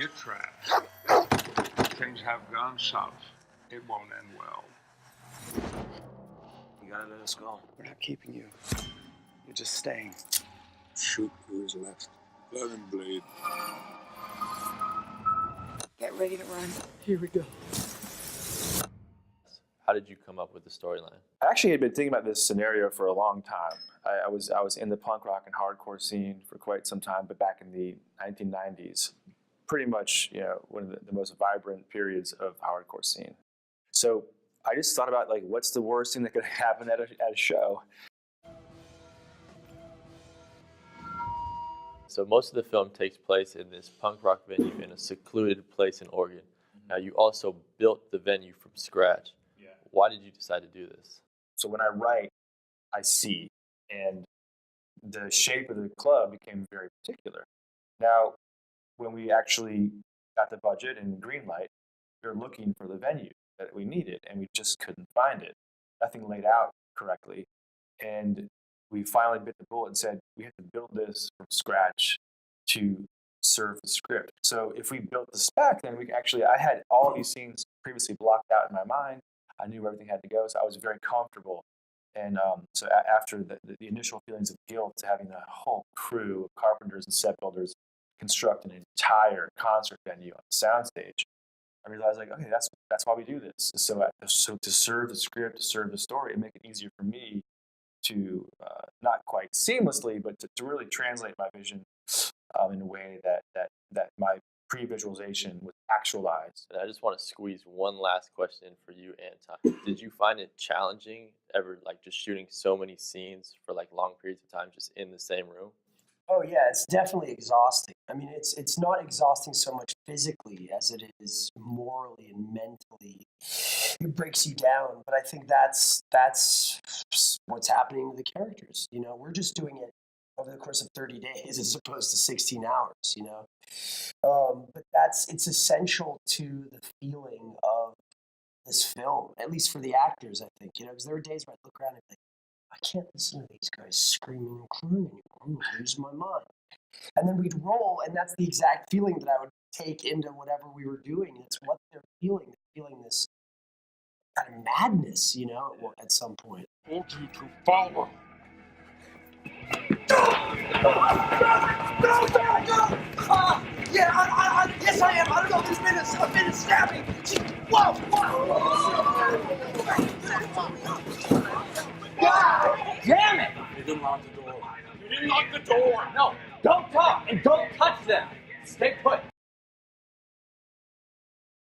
get trapped, things have gone south, it won't end well. You gotta let us go. We're not keeping you. You're just staying. Shoot who is left. Blood and blade. Get ready to run. Here we go. How did you come up with the storyline? I actually had been thinking about this scenario for a long time. I was in the punk rock and hardcore scene for quite some time, but back in the 1990s, pretty much, one of the most vibrant periods of the hardcore scene. So I just thought about, like, what's the worst thing that could happen at a show? So most of the film takes place in this punk rock venue in a secluded place in Oregon. Now, you also built the venue from scratch. Yeah. Why did you decide to do this? So when I write, I see, and the shape of the club became very particular. Now, when we actually got the budget and green light, we were looking for the venue that we needed, and we just couldn't find it. Nothing laid out correctly. And we finally bit the bullet and said, we have to build this from scratch to serve the script. So if we built the spec, then I had all of these scenes previously blocked out in my mind. I knew where everything had to go, so I was very comfortable. And so after the initial feelings of guilt, having a whole crew of carpenters and set builders construct an entire concert venue on a soundstage, I realized, like, okay, that's why we do this. So to serve the script, to serve the story, and make it easier for me to not quite seamlessly, but to really translate my vision in a way that my pre-visualization was actualized. And I just want to squeeze one last question in for you, Anton. Did you find it challenging ever, like, just shooting so many scenes for, like, long periods of time just in the same room? Oh yeah, it's definitely exhausting. I mean, it's not exhausting so much physically as it is morally and mentally. It breaks you down, but I think that's what's happening to the characters. We're just doing it over the course of 30 days as opposed to 16 hours. But it's essential to the feeling of this film, at least for the actors, I think. Because there were days where I look around and think, I can't listen to these guys screaming and crying anymore. I'm going to lose my mind. And then we'd roll, and that's the exact feeling that I would take into whatever we were doing. It's what they're feeling. They're feeling this kind of madness, at some point. Told you to follow. No! Yes, I am. I don't know. There's been a bit of stabbing. Whoa! God damn it! You didn't lock the door. You didn't lock the door. No, don't talk and don't touch them. Stay put.